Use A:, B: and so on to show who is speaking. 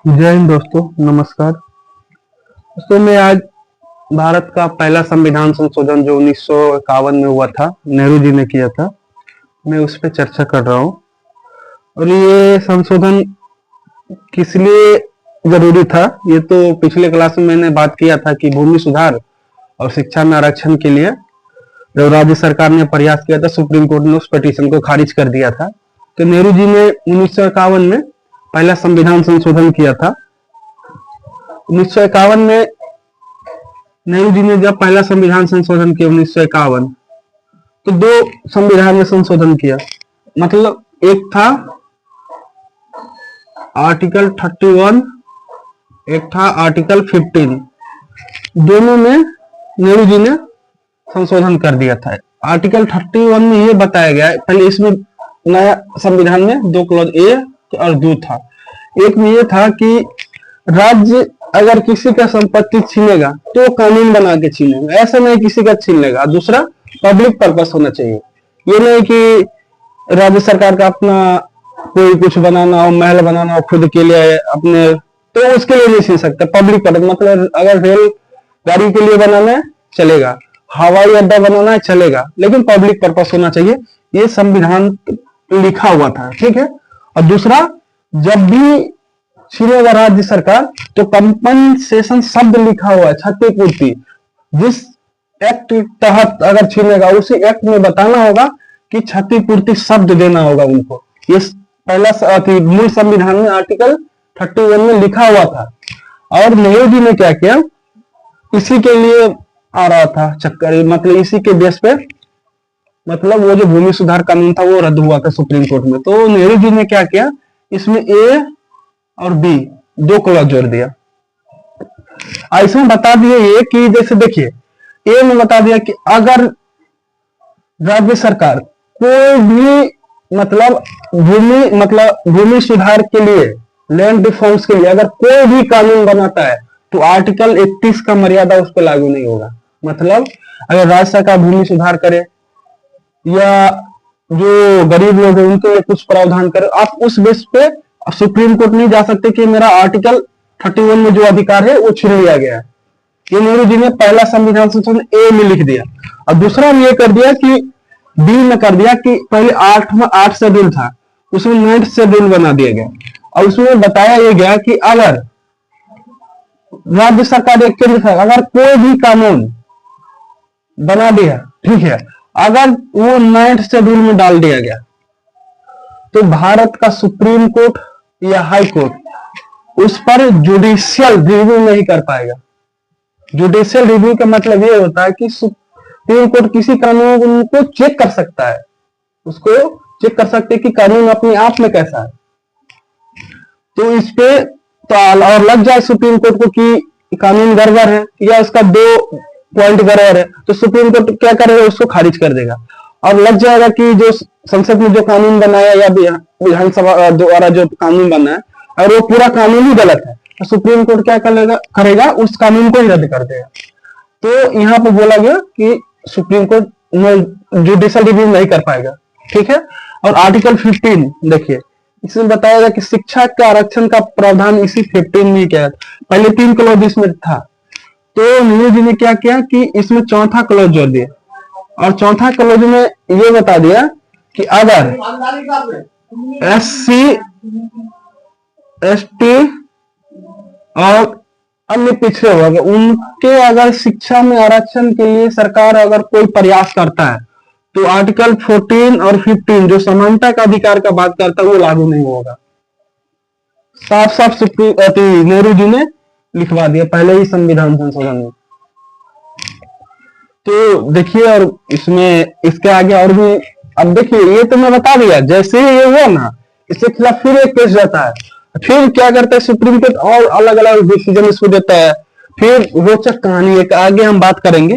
A: जय हिंद दोस्तों, नमस्कार। दोस्तों मैं आज भारत का पहला संविधान संशोधन जो 1951 में हुआ था, नेहरू जी ने किया था, मैं उस पर चर्चा कर रहा हूँ। और ये संशोधन किस लिए जरूरी था, ये तो पिछले क्लास में मैंने बात किया था कि भूमि सुधार और शिक्षा में आरक्षण के लिए जब राज्य सरकार ने प्रयास किया था, सुप्रीम कोर्ट ने उस पिटीशन को खारिज कर दिया था। तो नेहरू जी ने 1951 में पहला संविधान संशोधन किया था। 1951 में नेहरू जी ने जब पहला संविधान संशोधन किया 1951, तो दो संविधान में संशोधन किया। मतलब एक था आर्टिकल 31, एक था आर्टिकल 15। दोनों में नेहरू जी ने संशोधन कर दिया था। आर्टिकल 31 में ये बताया गया है, पहले इसमें नया संविधान में दो क्लॉज ए और दो था। एक में ये था कि राज्य अगर किसी का संपत्ति छीनेगा तो कानून बना के छीनेगा, ऐसा नहीं किसी का छीन लेगा। दूसरा, पब्लिक पर्पस होना चाहिए। ये नहीं कि राज्य सरकार का अपना कोई कुछ बनाना हो, महल बनाना हो खुद के लिए अपने, तो उसके लिए नहीं छीन सकता। पब्लिक पर्पस मतलब अगर रेल गाड़ी के लिए बनाना है चलेगा, हवाई अड्डा बनाना है चलेगा, लेकिन पब्लिक पर्पस होना चाहिए। ये संविधान लिखा हुआ था, ठीक है। और दूसरा, जब भी छीनेगा राज्य सरकार तो कंपनसेशन शब्द लिखा हुआ है, क्षतिपूर्ति। जिस एक्ट के तहत अगर छीनेगा उसी एक्ट में बताना होगा कि क्षतिपूर्ति शब्द देना होगा उनको। ये पहला मूल संविधान में आर्टिकल 31 में लिखा हुआ था। और नेहरू जी ने क्या किया, इसी के लिए आ रहा था चक्कर, मतलब इसी के बेस पे, मतलब वो जो भूमि सुधार कानून था वो रद्द हुआ था सुप्रीम कोर्ट में। तो नेहरू जी ने क्या किया, इसमें ए और बी दो क्लॉज जोड़ दिया। इसमें बता दिए ये कि जैसे देखिए, ए में बता दिया कि अगर राज्य सरकार कोई भी मतलब भूमि सुधार के लिए, लैंड रिफॉर्म्स के लिए अगर कोई भी कानून बनाता है तो आर्टिकल 31 का मर्यादा उस पर लागू नहीं होगा। मतलब अगर राज्य सरकार भूमि सुधार करे या जो गरीब लोग हैं उनके लिए कुछ प्रावधान करे, आप उस बेस पे सुप्रीम कोर्ट नहीं जा सकते कि मेरा आर्टिकल 31 में जो अधिकार है वो छीन लिया गया है। ये नेहरू जी ने पहला संविधान संशोधन ए में लिख दिया। और दूसरा में ये कर दिया कि बी में कर दिया कि पहले 8 शेड्यूल था, उसमें 9th शेड्यूल बना दिया गया। और उसमें बताया ये गया कि अगर राज्य सरकार एक केंद्र सरकार अगर कोई भी कानून बना दिया, ठीक है, अगर वो 9th शेड्यूल में डाल दिया गया तो भारत का सुप्रीम कोर्ट या हाई कोर्ट उस पर जुडिशियल रिव्यू नहीं कर पाएगा। जुडिशियल रिव्यू का मतलब ये होता है कि सुप्रीम कोर्ट किसी कानून को चेक कर सकता है, उसको चेक कर सकते हैं कि कानून अपने आप में कैसा है। तो इस पे तो और लग जाए सुप्रीम कोर्ट को कि कानून गड़बड़ है या उसका 2 पॉइंट गड़बड़ है, तो सुप्रीम कोर्ट क्या करेगा, उसको खारिज कर देगा। और लग जाएगा कि जो संसद में जो कानून बनाया या विधानसभा द्वारा जो कानून बना है और वो पूरा कानून ही गलत है, तो सुप्रीम कोर्ट क्या करेगा, उस कानून को ही रद्द कर देगा। तो यहाँ पे बोला गया कि सुप्रीम कोर्ट जुडिशियल रिव्यू नहीं कर पाएगा, ठीक है। और आर्टिकल 15 देखिए, इसमें बताया गया कि शिक्षा का आरक्षण का प्रावधान इसी 15 में किया। पहले 3 क्लॉज इसमें था, तो नेहरू जी ने क्या किया कि इसमें चौथा क्लॉज जोड़ दिया। और चौथा क्लॉज में ये बता दिया कि अगर SC ST और अन्य पिछड़े वर्ग उनके अगर शिक्षा में आरक्षण के लिए सरकार अगर कोई प्रयास करता है तो आर्टिकल 14 और 15 जो समानता का अधिकार का बात करता है वो लागू नहीं होगा। साफ साफ नेहरू जी ने लिखवा दिया पहले ही संविधान संशोधन में। तो देखिए, और इसमें इसके आगे और भी, अब देखिए ये तो मैं बता दिया, जैसे ही ये हुआ ना इसके खिलाफ फिर एक केस जाता है, फिर क्या करता है सुप्रीम कोर्ट और अलग अलग डिसीजन इसको देता है। फिर रोचक कहानी एक आगे हम बात करेंगे।